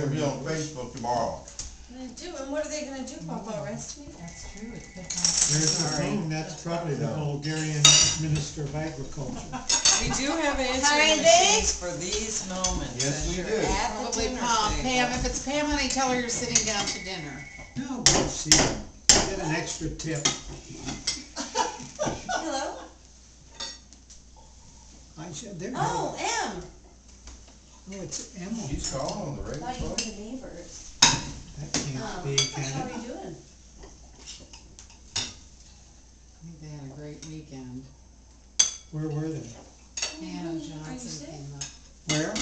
gonna be on Facebook tomorrow. They do, and what are they gonna do, Papa, arrest me? That's true, it could There's the phone, that's probably the Bulgarian Minister of Agriculture. We do have answering Hi, machines for these moments. Yes, we do. At the probably dinner Pam. table. Pam, if it's Pam, honey, tell her you're sitting down to dinner. No, we'll see. Get an extra tip. Hello? I said, there. Oh, M. Oh, it's Emma. She's calling on the radio Thought you were phone. the neighbors. That can't be, How can are it? you doing? I think they had a great weekend. Where were they? Hannah Are you Johnson sick? came up. Where?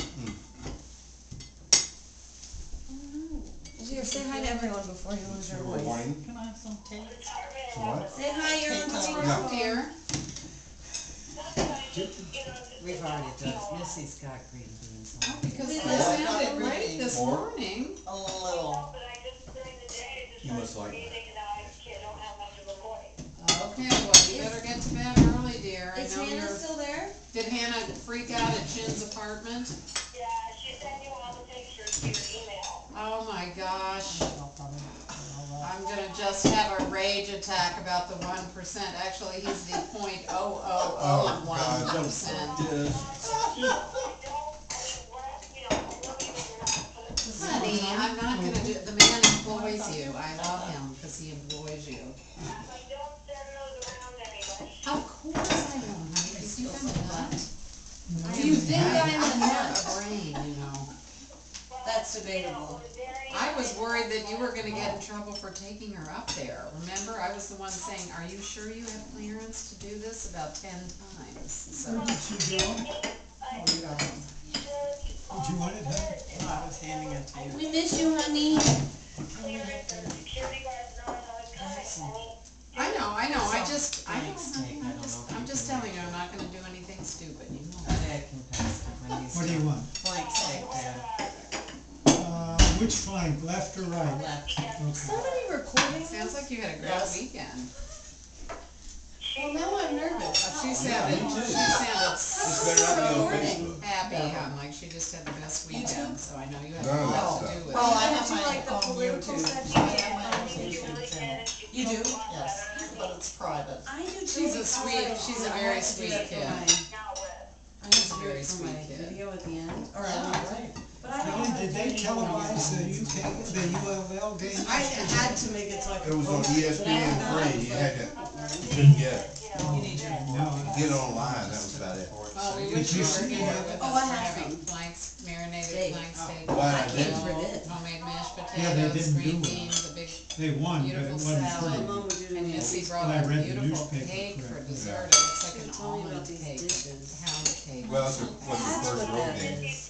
Oh, no. Here, say hi to everyone before you lose your Good voice. morning. Can I have some tea? What? Say hi, you're on the Hey, Oh, phone. dear. We've already done, Missy's got green beans Oh, on. because We they love sounded green great beans. this More? morning. A little. You must like that. Okay, well, you better get to bed early, dear. I Is know Hannah you're. still there? Did Hannah freak out at Jin's apartment? Yeah, she sent you all the pictures to your email. Oh my gosh. I'm gonna just have a rage attack about the 1%. Actually, he's the Oh, God, don't 0.001%. do this. Honey, I'm not gonna do, the man employs you. I love him because he employs you. Of course I will, honey. Did you think that? Do you think I'm I a have nut? a brain, you know. That's debatable. I was worried that you were gonna get in trouble for taking her up there. Remember, I was the one saying, are you sure you have clearance to do this? About 10 times, so. Where did she go? Did you want it, huh? Well, I was handing it to you. We miss you, honey. I know, I Blank know, steak, I don't know if I'm you just can telling you, make I'm not gonna do anything stupid, you know. Dad can pass it when he's What do you done. want? Blank steak, Dad. Which flank, left or right? Left. Okay. Somebody recording Sounds this? like you had a great Yes. weekend. Well, now I'm nervous. She Yeah, sounded, me too. she sounded It's better not to be on Recording. Facebook. happy, hon, like she just had the best weekend, so I know you had a None of that lot to stuff. do with Well, it. I have Do you my like the own political YouTube. section? I have my own YouTube channel. You do? Yes, but it's private. I do too. She's a because sweet- I- she's a I very have to do sweet it for kid. I need to do Very it for sweet my kid. video at the end, or Yeah, at the right. But I don't know how Did to they do it. televise the UK, the ULL game? I had to make it so I could. It was on post it, but I ESPN don't know. 3, you had to, you couldn't get it. You need your No. Get online, that was about it. Well, we Did wish you you were see here that? with Oh, us I for have having some. planks, marinated Steak. plank steak. Glad I with didn't. veal, homemade mashed Yeah, they potatoes, didn't green do well. beans, a big They won, but it beautiful wasn't salad. My pretty. mom would do And it. Missy Well, brought I a read the beautiful newspaper cake for correctly. dessert. It looks like an Tell me almond about these cake, dishes. pound cake. Well, it's was the That's first what road that game. is.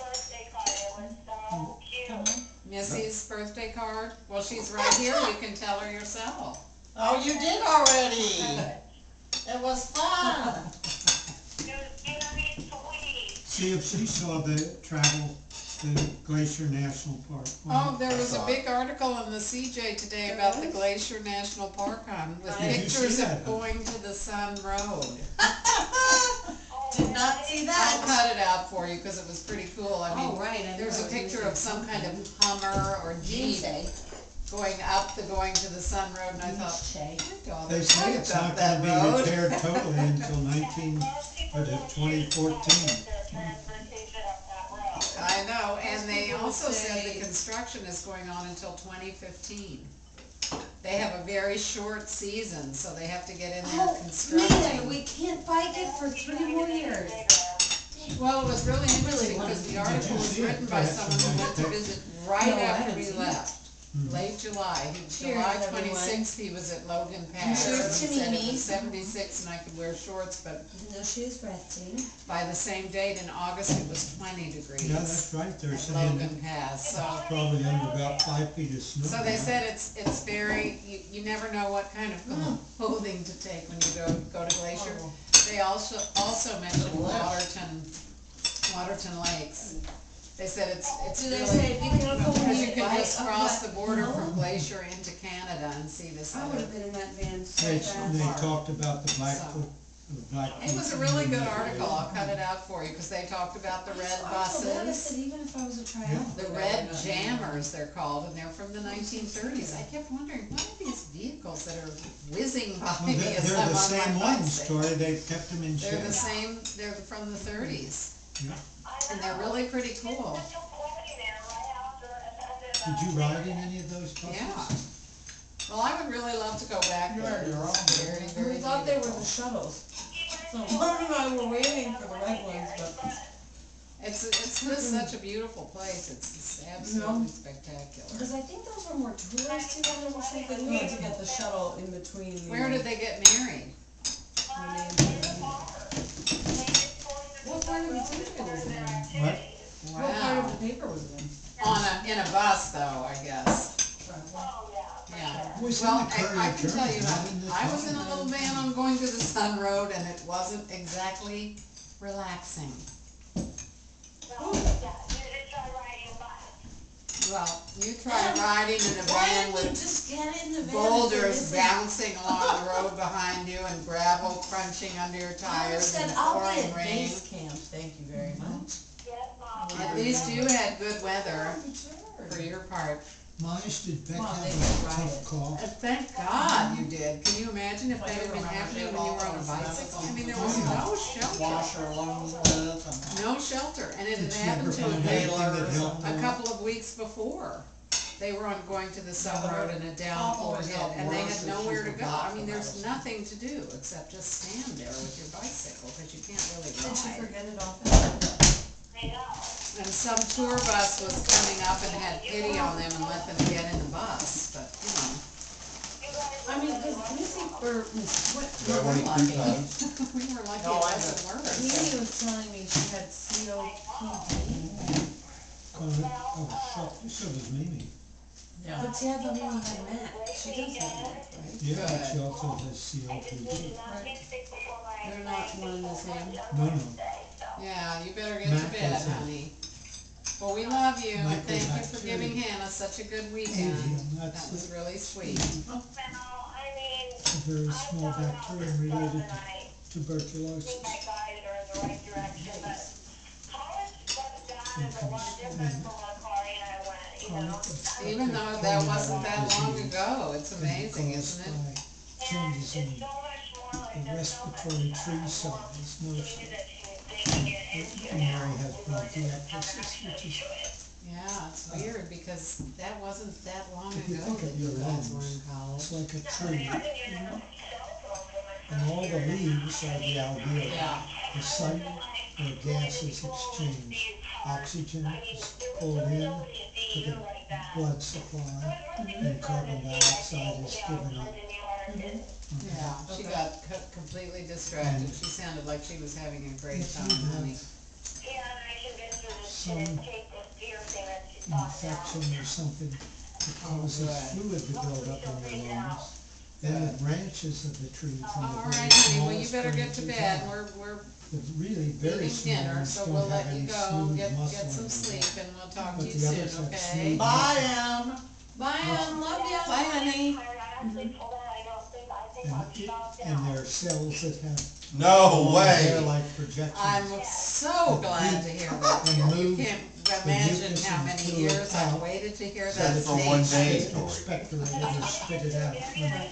Come on. Missy's birthday card? Well, she's right here, you can tell her yourself. Oh, you did already. It was fun. See if she saw the travel to Glacier National Park. Oh, there was a saw big article in the CJ today about the Glacier National Park, with Did you pictures see of that? going to the Sun Road. Did not see I'll that. cut it out for you, cause it was pretty cool, I Oh, mean, right, I know. there's a I was gonna picture say of some kind of something. Hummer or Jeep Say. going to the Sun Road, and I thought, my God, They there's say quite it's about not that gonna be road. repaired totally until 2014. I know, and they also said the construction is going on until 2015. They have a very short season, so they have to get in there Oh, man, constructing. we can't bike it for 3 more years. Well, it was really interesting because the article was see it? written by They have someone some who nice went to pictures. visit right No, I after haven't we seen left. Late July, Cheers, July everyone. 26th, he was at Logan Pass. cheers and he to said it Mimi. was 76 and I could wear shorts, but No shoes for Etsy. by the same date in August, it was 20 degrees. Yeah, that's right, they're At saying Logan Pass, so. it's probably under about 5 feet of snow. So they said it's very, you never know what kind of clothing to take when you go to Glacier. They also mentioned Waterton Lakes. They said it's Do they really, say be careful when because you you can bike just up cross that the border hill? from Glacier into Canada and see this I would other. have been in that van so They fast. talked about the Blackfoot black. It was a really good article, I'll cut it out for you, cause they talked about the red I told Dad, I buses. said, even if I was a Yeah. triathlete. The red jammers, they're called, and they're from the 1930s. I kept wondering, what are these vehicles that are whizzing by Well, me they're as I'm the on my same ones, bicycle? Tori, they've kept them in They're the shape. same, they're from the 30s, Yeah. and they're really pretty cool. Did you ride in any of those buses? Yeah. Well, I would really love to go back You there. had your own. It's very, very We thought they were beautiful. the shuttles. So Mark and I were waiting for the red ones, but It's just such a beautiful place, it's absolutely spectacular. because I think those were more touristy ones or something. We had to get the shuttle in between. Where did they get married? What part of the country was it in? What? What part of Wow. the paper was it in? In a bus though, I guess. Yeah. It was in Well, the Courier I can tell you, Journal, not in the I was in a Times. little van on going to the Sun Road and it wasn't exactly relaxing. Well, you try riding in a Why van didn't you with just get in the van? boulders bouncing along the road behind you and gravel crunching under your I would've tires said, and I'll be pouring at rain. base camp, thank you very much. At least you had good weather Sure. for your part. Monish, did Beck Well, have they a could ride tough it. call? Thank God you did. Can you imagine if that had been happening when you were on a bicycle? I mean, there was no shelter. Wash her lungs with and. No shelter, and it had Did she happened ever to find a anything that Baylor helped a her? couple of weeks before. They were on going to the South Road and a downpour Always hit, got and they worse had if nowhere she's to go. I forgotten mean, about there's it. nothing to do except just stand there with your bicycle, cause you can't really Did she ride. forget it off? And some tour bus was coming up and had pity on them and let them get in the bus, but, you know. I mean, cause Missy, or Miss, what? Yeah, we're only lucky. 2 times. We were lucky it No, I wasn't worse. Mimi was telling me she had COPD, So was Mimi. Yeah. but see, I thought Mimi had Mac, she does have Mac, right? Yeah, but she Good. also has COPD. They're not one and the same. No. Yeah, you better get to Mac bed, has it. honey. Well, we love you, and Might go thank you back for to giving Hannah such a good weekend. That was really sweet. A very small bacterium related to tuberculosis. Even though that wasn't that long ago, it's amazing, isn't it? Changes in the respiratory tree size, notion. Mary has bronchiectasis, which is, Yeah, it's weird, because that wasn't that long if you ago think that of you your guys were in lungs, college. it's like a tree. And all the leaves are the alveoli, Yeah, the site where gases exchange. Oxygen is pulled in to the blood supply, and carbon dioxide is given up. yeah, she got completely distracted, she sounded like she was having a great If time, you honey. have some infection or something that causes good. fluid to build up in your lungs, then the branches of the tree from the All very right, honey, well, you smallest better get to branches bed, out. we're The really very eating small dinner, ones so don't we'll have let you any go, smooth get muscle some in them. sleep, and we'll talk to But you the soon, others have okay? smooth Bye, Em. Bye, Em, love ya. Bye, honey. And there are cells that have No long way. hair-like projections. I'm so glad to hear that, And Jill. You move can't the imagine mucus how and many fluid years I've out waited to hear so that that for one statement. day. expectorate it or spit it out when it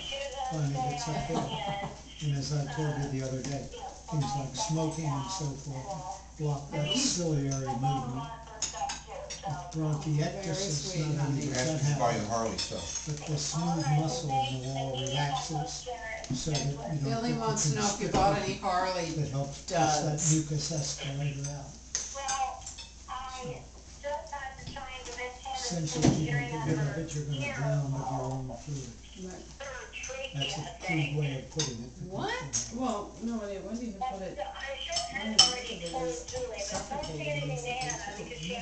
finally gets up there. And as I told you the other day, things like smoking and so forth block that ciliary movement. Bronchiectasis Very sweet, not only honey. does Ask that me to buy happen, the Harley stuff. but the smooth muscle in the wall relaxes so that you don't Billy get the wants to know if you bought any constrictor Harley that helps push duds. that mucus escalator out. Essentially, if you don't get rid of it, you're gonna drown with your own fluid. Right. That's a crude way of putting it. but What? that's Well, no, Wendy had put it, I didn't think of it as suffocating, basically, too.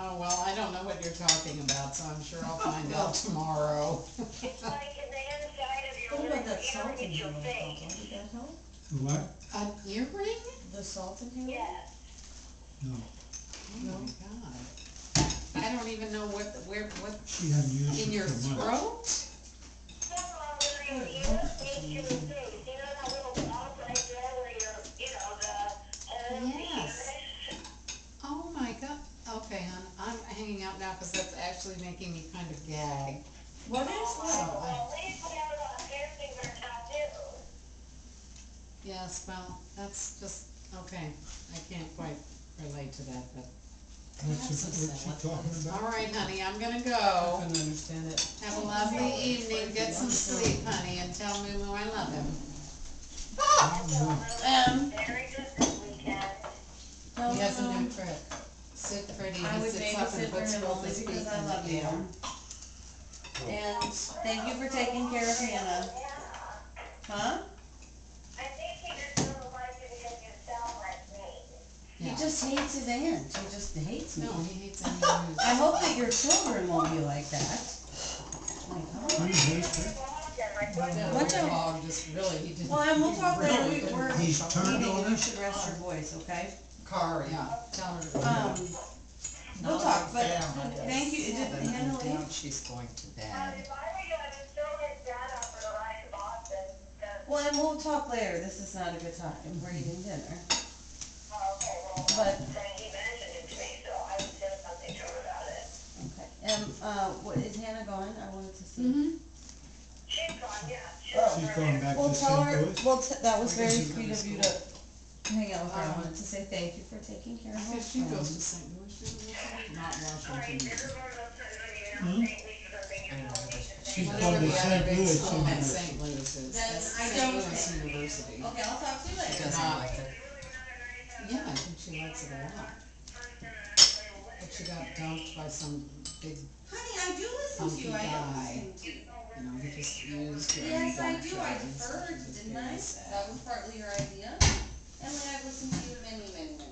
Oh, well, I don't know what you're talking about, so I'm sure I'll find out tomorrow. What about that salt inhaler, Papa? Did that help? The what? An earring? The salt inhaler? No, Oh my God. I don't even know what she hadn't used in it your for months. throat? you just need to do, you know that little box right there where you're, you know, the home Yes. theater? Oh my god, okay, hon, I'm hanging out now because that's actually making me kind of gag. What is So, that? Well, at least we have it on a piercing or tattoo. yes, well, that's just, okay, I can't quite relate to that, but. What's she talking about? All right, honey, I'm gonna I go. couldn't understand it. Have a lovely evening, get some sleep, honey, and tell Moo Moo I love him. Very good this weekend. He has a new trick. Sit pretty, I he would sits up babysit and for puts him both only his feet because I in love the air. him. And thank you for taking care of Hannah. Huh? I think he just doesn't like it because you sound like me. He Yeah. just hates his aunt. He just hates me. No, he hates any news. I hope that your children won't be like that. My God. He hates it. That What weird the- hog just really, he didn't. Well, and we'll he talk really later. didn't We're He's talk turned meeting on and you us. should rest your voice, okay? Kari. Yeah, tell her to. We'll talk, but Yeah, I guess. thank you. Did Hannah leave? She's going to If bed. I were you, I would throw his dad out for the ride to Boston, because, Well, and we'll talk later. This is not a good time. We're eating dinner. okay, well, But- then he mentioned it to me, so I said something to him about it. Okay. What, is Hannah gone? I wanted to see. Mm-hmm. She's gone, yeah. She's going back Well, to tell St. her, Louis. well, that was Where very does she go sweet to of you school? to hang out with her. I wanted to say thank you for taking care of I her guess she goes to friend. St. Louis University, not Sorry, Washington. this is one of those times when you Hmm? know, St. Louis doesn't think you're telling me to She's say. Whatever going to the other St. big Louis school in University. St. Louis is, Then that's I St. don't Louis think- University. Okay, I'll talk to you She later. doesn't like it. Yeah, I think she likes it a lot, but she got dumped by some big, Honey, I do listen to you. I am listening to you. you know, he just used her. Yes, and I dumped do. her I and stuff. deferred, It was didn't very I? sad. That was partly your idea. Emily, I've listened to you many, many, many.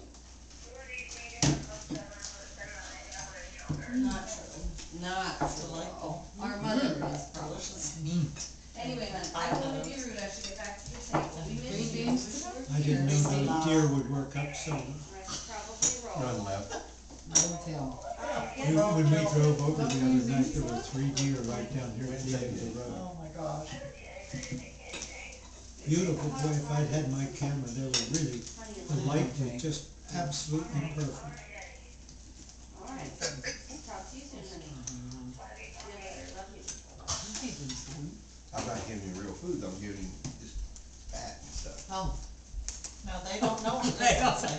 Not true. Not true. Our mother is probably. Delicious meat. Anyway, hon, I don't wanna be rude. I should get back to your table. We Green missed you. beans? I didn't know those deer would work up so. Probably Run roll. left. No kill. When we drove over the other night, there were 3 deer right down here at the end of the road. Oh my gosh. Beautiful, boy, if I'd had my camera, they were really, the light was just absolutely perfect. Alright, talk to you soon, honey. Feel better, love you. I'm not giving you real food, I'm giving you just fat and stuff. Oh, Now, they don't know what they don't say.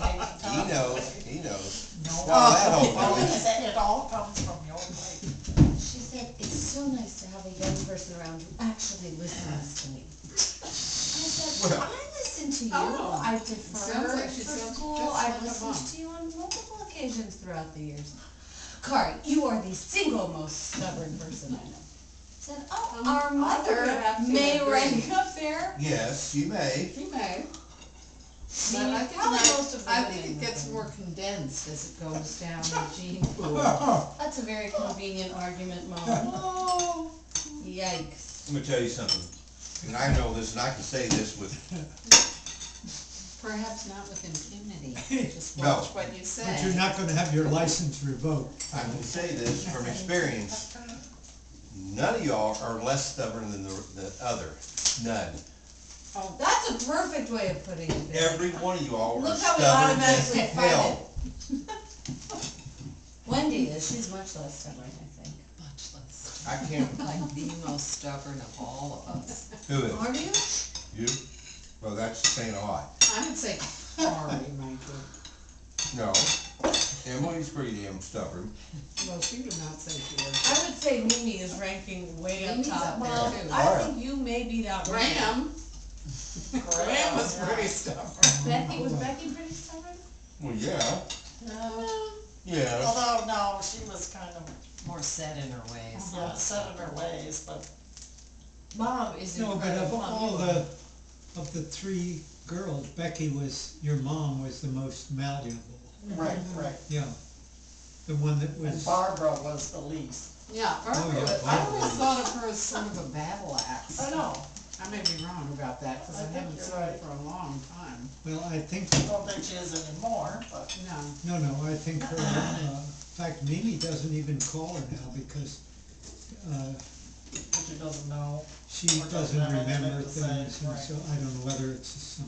He knows, he knows. No. Well, that whole Well, thing. it all comes from your plate. She said, it's so nice to have a young person around who actually listens to me. I said, Well- I listen to you, Oh. I Sounds defer like she for sounds school, just I've like a listened mom. to you on multiple occasions throughout the years. Kari, you are the single most stubborn person I know. Said, oh, our I'll mother have to may agree. rank up there. Yes, you may. she may. But mean, I think probably my- most of the I women think it would gets be. more condensed as it goes down the gene pool. That's a very convenient argument, Mom. Oh. Yikes. Let me tell you something, and I know this, and I can say this with, Perhaps not with impunity, just No. watch what you say. But you're not gonna have your license revoked. I can say this from experience. None of y'all are less stubborn than the other, none. Oh, That's a perfect way of putting it. Billy. Every one of y'all are Look how we stubborn as automatically fight hell. Wendy is, she's much less stubborn, I think. Much less. I can't, Like the most stubborn of all of us. who is? Are you? You? Well, that's saying a lot. I would say Kari might be. No, Emily's pretty damn stubborn. Well, she would not say she was. I would say Mimi is ranking way up Mimi's top. up there, Well, too. I think you may beat out Graham. Graham was pretty stubborn. Becky, was Becky pretty stubborn? Well, yeah, No. yeah. Although, no, she was kind of more set in her ways. Yeah, set in her ways, but Mom is No, but of incredible. all of the 3 girls, Becky was, your mom was the most malleable. right. Yeah. The one that And was, Barbara was the least. Yeah, Barbara, yeah, I Barbara. always thought of her as sort of a battle axe. I know. I may be wrong about that, cause I I think haven't you're seen her right. for a long time. well, I think, I don't think she is anymore, but No, no, I think her, in fact, Mimi doesn't even call her now because, But she doesn't know. She Or doesn't have anything remember to say, things, and right. so I don't know whether it's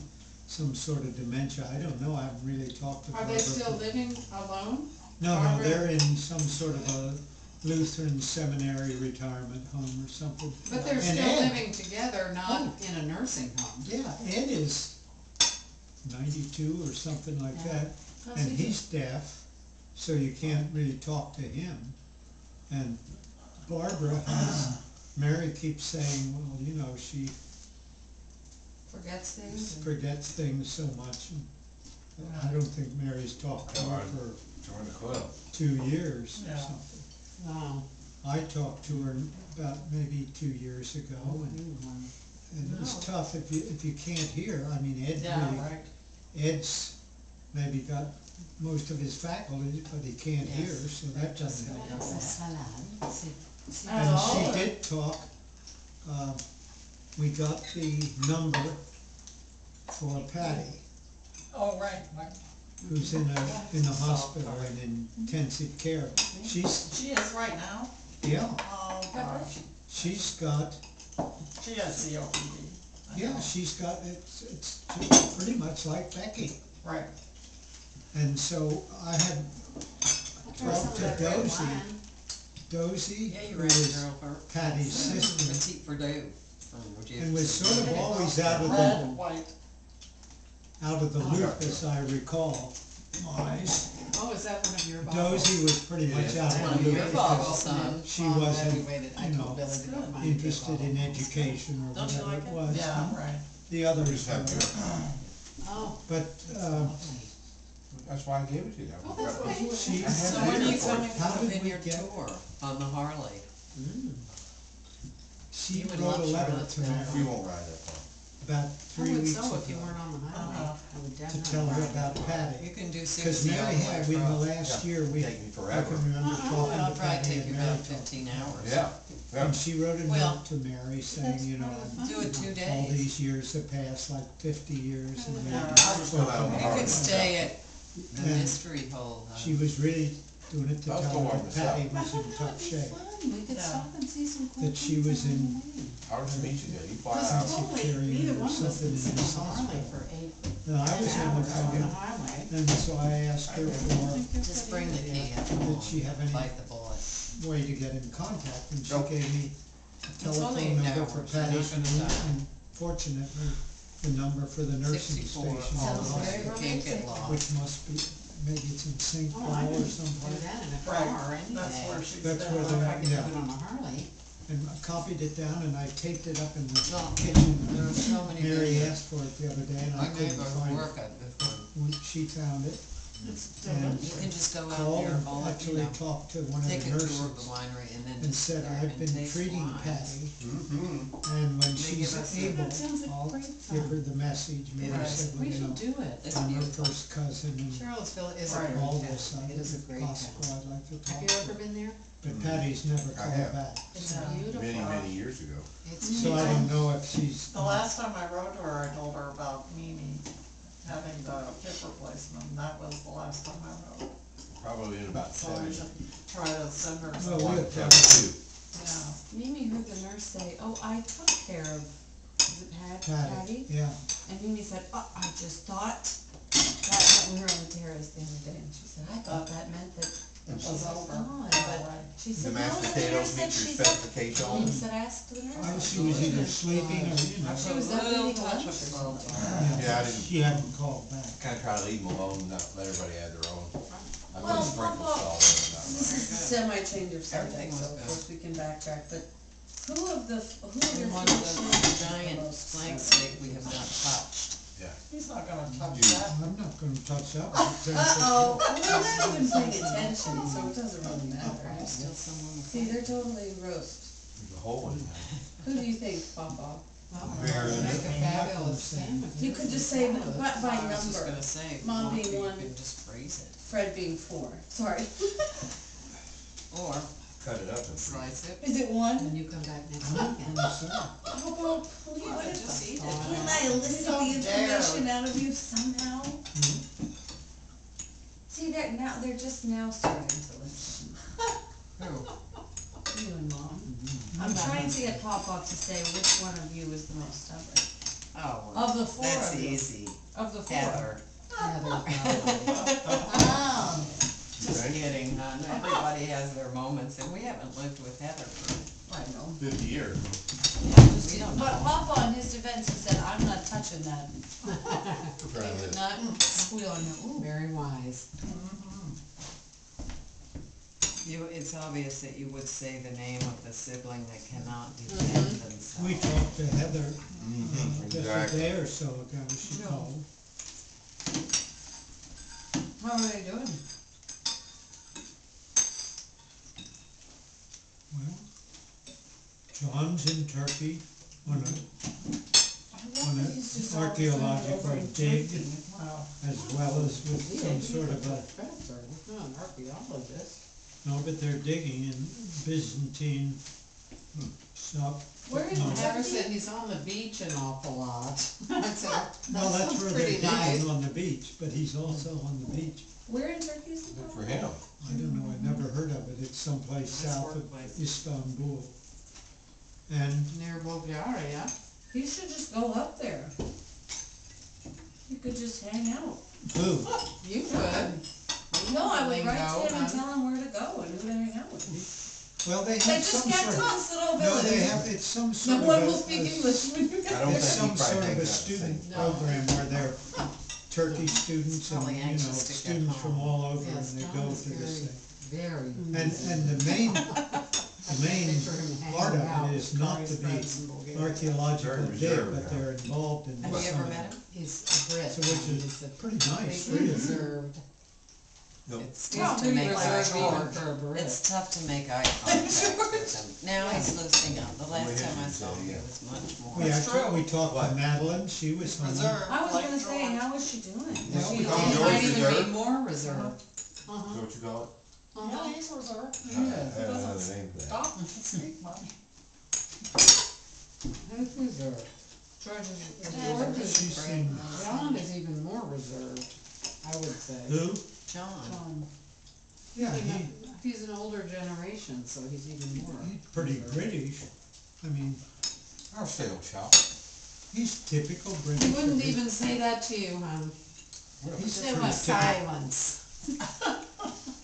some sort of dementia, I don't know, I haven't really talked to Are Barbara. they still living alone? No, Barbara? they're in some sort of a Lutheran seminary retirement home or something. But they're And still Ed- living together, not in a nursing home. Yeah, Ed is 92 or something like Yeah. that, Oh, and so he's deaf, so you can't really talk to him. And Barbara has, Mary keeps saying, well, you know, she Forgets things. forgets things so much. And I don't think Mary's talked to her for Join the club. 2 years or Yeah. something. Wow. I talked to her about maybe 2 years ago, and it's tough if you can't hear. I mean, Ed Yeah, really, right. Ed's maybe got most of his faculties, but he can't hear, so that doesn't help. And she did talk, we got the number for Patty, Oh, right, right. who's in the hospital and in intensive care. She's, She is right now? yeah, Oh, gosh. she's got, She has COPD. yeah, she's got, it's pretty much like Becky. Right. And so I had talked to Dozy, Yeah, you who ran a is girl for Patty's sister, petite for do. and was sort of always out of Red, the, white. loop, as I recall. Oh, is that one of your bottles? Dozy was pretty much out One of of the your loop bottles, because son. she Well, wasn't, we waited. I you told know, Billy to go find a good interested in bottle. education or Don't you whatever like it it? was. Yeah, right. The others Just have were, beer. Oh, but, That's why I gave it to you. oh, that's okay. she, I had So beer when are you for coming it. for How the did we vineyard get- tour on the Harley? she You would wrote a love letter to Charlottesville. We Mary won't ride that far. about I 3 would weeks so if you ago weren't on the highway. I would to definitely. tell her ride about it. Patty. You can do Cause 60 all Mary the way had, in the across. last year, we, Take me I forever. can remember talking Well, to it'll probably Patty take and you Mary. about 15 hours. Yeah, yeah. And she wrote a Well, note to Mary saying, you know, Do it 2 all days. these years have passed, like 50 years, and I maybe. was going out on the You Harley could stay at the And mystery hole. She was really doing it to I'll tell go her on that the Patty south. was in tough shape. We could Yeah. stop and see some cool That she things was on in- the way. Hard to meet you there. You fly Because out. totally, Carry neither or one of us something can in sit this on the Harley hospital. for 8 No, I was on the hours on the phone, highway. and so I asked her for Just bring the key and Did she have any- bite the bullet. a way to get in contact, and she Nope. gave me a only telephone 8 number for hours, you're not Patty's, gonna and die. fortunately, the number for the nursing 64. station, Sounds Oh, very you can't get romantic. which lost. must be, maybe it's in St. Oh, I Paul or didn't do someplace. that in a Right. car or anything. That's where she's That's been. where If I they- could do yeah. it on a Harley. And I copied it down and I taped it up in the No, kitchen. there are so many Mary videos. asked for it the other day and I My couldn't neighbor find work it. at before. When she found it, and You can just go out called there, and all, you actually know, talked to one of take the a tour of the nurses winery and then and just said, sit there I've and been taste treating wine. Patty, Mm-hmm. and when They she's give us a- able, That sounds like I'll great give her fun. the message. Mary Right. said, well, We you know, should do it. It's I'm her beautiful. first cousin and Charlottesville is a Right. great all town. this, It is a if great possible, town. I'd like to Have talk you to ever her. been there? But Patty's never I called have. back. It's Yeah. beautiful. Many, many years ago. It's So I beautiful. don't know if she's. The last time I wrote to her, I told her about Mimi having the hip replacement, and that was the last time I wrote. Probably in about So I 70. should try to send her Well, some, we'll One, try. 72. yeah. Mimi heard the nurse say, oh, I took care of, is it Patty, Patty? yeah. And Mimi said, oh, I just thought, that met her on the terrace the other day, and she said, I thought that meant that It she was was over. gone, Yeah, but right. she The said, no, mashed the nurse potatoes said, meet she your said, specification. Mimi said, ask the nurse. Oh, she was either sleeping or, you know, She was A up little eating touch lunch of or salt. something. Yeah, I didn't- she hadn't called back. Kinda try to leave them alone, and not let everybody add their own. I put Well, sprinkles Papa, all in. This is the semi-change of Everything subject, so was of good. course we can backtrack, but who of We your wanted three the giant flank steak we have not touched. He's not gonna touch You- that. I'm not gonna touch that one. Uh-oh, well, they're not even paying attention, so it doesn't really matter. There's still someone. See, they're totally roast. There's a hole in there. Who do you think, Papa? Well, Bigger than make it. a fabulous sandwich. You could just say by I was just number, gonna say, if you Mom want being to, you one. can just freeze it. Fred being 4, sorry. Or Cut it up and freeze. slice it. Is it 1? When you come back next I'm weekend. sorry. Papa, please, Well, just eat it. can I elicit the information out of you somehow? See, they're just now starting to listen. Who? You and Mom. I'm trying to get Papa to say which one of you is the most stubborn. Oh, Of the four that's of you. easy. Of the four. Heather. Heather, Oh. Just kidding, hon. Everybody has their moments, and we haven't lived with Heather for, I know. 50 years. we don't But know. Papa, in his defense, he said, I'm not touching that. Try He would this. not squeal on it. Ooh. very wise. It's obvious that you would say the name of the sibling that cannot defend themselves. We talked to Heather, just a Exactly. day or so ago, she Yeah. called. How are they doing? Well, John's in Turkey on an archaeological dig, Wow. as well as with some sort of a, Professor, he's not an archaeologist. no, but they're digging in Byzantine stuff. Where is No. Heather said he's on the beach an awful lot. I said, Well, that's where they're pretty nice. digging, on the beach, but he's also on the beach. Where in Turkey is it? Good for him. I don't know, I've never heard of it, it's someplace Nice south of workplace. Istanbul. And Near Bulgaria. You should just go up there. You could just hang out. who? You could. No, I would write Lingo, to him and huh? tell him where to go and who to hang out with. Well, they They have just some get sort to of, us little no, village. they have, it's some sort No of one will speak English when you I get don't there. It's think some he probably sort of takes a that student thing. No. program where they're Turkish students and, Probably you know, anxious to get students from home. all over and Yes, they John go is to this very- thing. Very. And the main Picture him part hanging out of it is with not Kari's to be friends in Bulgaria. archaeological Very dig, reserved but now. they're involved in Have this you some ever of met it. him? He's a Brit. So which is He's a pretty nice, pretty really. reserved. Nope. It's He's tough to pretty make eye reserved even contact. for a Brit. It's tough to make eye contact with him. Now he's loosening up. The last time I saw him, he Yeah. was much more. We actually, we talked What? to Madeline, she was home. Reserve. I was like gonna say, George. how is she doing? Yeah, Is she we He call okay? George might even be reserved. more reserved. Is that what you call it? Yeah, he's reserved. I don't know the name for that. Stop and speak much. Who's reserved? George is George is She seemed, John is even more reserved, I would say. who? John. Yeah, He's an older generation, so he's even more. he's pretty reserved. British. I mean, Our sales shop. he's typical British. He wouldn't even say that to you, hon. He's There pretty was typical. silence.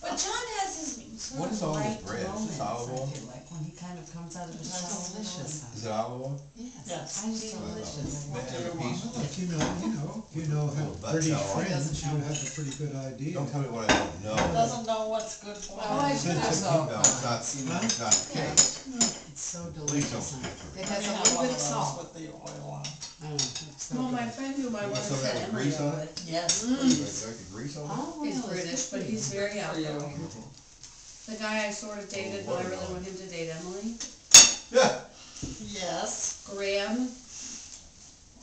But John has his sort What of is all this light bread? Is this moments, olive I oil? feel like, when he kind of comes out of his That's shell. delicious. Is it olive oil? Yes. Yes. I just Delicious. What do you And a want? piece. If you know have Little butt British towel. friends, you have a pretty good idea. Don't tell me what I don't know. Doesn't know what's good for Oh, I him. should have Sensitive. salt. No, it's not, it's not cake. It's so Please don't delicious. speak It for me. has They a have little one bit of of those salt. with the oil on. I know, it's so Well, my good. friend whom I You want wanted some of to that with Emily grease on about it? it, yes, Like please. the grease on it? Oh, He's well, it's British, good but for he's you. very For you. outgoing. The guy I sort of dated, but I really want him to date Emily. Yeah. Yes. Graham.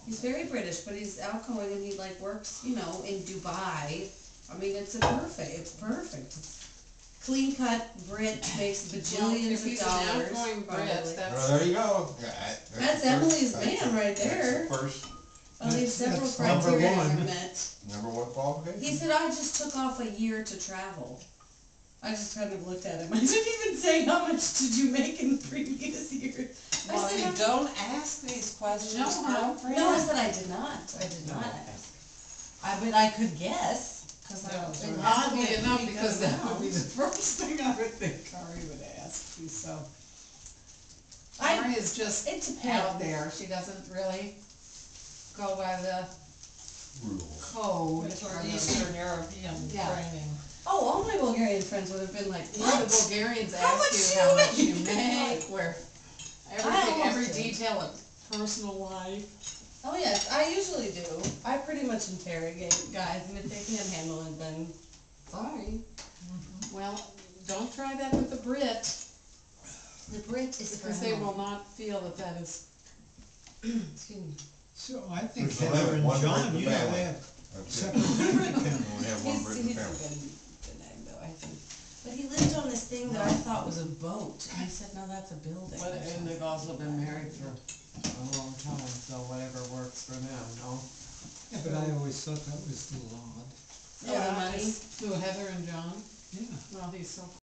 He's very British, but he's outgoing and he like works, you know, in Dubai. I mean, it's perfect. Clean cut Brit makes Well, bajillions if of he's an dollars. outgoing Brit, probably. Well, that's, there you go. That's Emily's man right there. That's the first, Well, there's several That's number criteria one. are met. number one qualification. He said, I just took off a year to travel. I just kind of looked at him. I didn't even say, how much did you make in the previous year? I Well, said, you don't ask these questions, No, huh? girlfriend. No, I said I did not. I did not ask. But I could guess, cause Yeah, I've been oddly having a enough, pretty because good that would be the amount. first thing I would think Kari would ask. She's so. I- Kari is just It out depends. there. She doesn't really go by the Rules. code. With or her the- Eastern European Yeah. training. Oh, all my Bulgarian friends would have been like, Well, the what? Bulgarians How ask much you do how you much you make? make, where, I everything, almost every did. detail of personal life. Oh yes, I usually do. I pretty much interrogate guys, and if they can't handle it, then sorry. Well, don't try that with the Brit, The Brit is because they will not feel that that is, Excuse me. So I think There's Heather and one John, Brit you know, family. they have That's it. separate bank accounts. We have one He's a Britain good family. egg though, I think. But he lived on this thing that I thought was a boat, and I said, no, that's a building. But, and they've also been married for a long time, so whatever works for them, no? Yeah, but I always thought that was the law. Oh, the money? who, Heather and John? Yeah. Well, he's so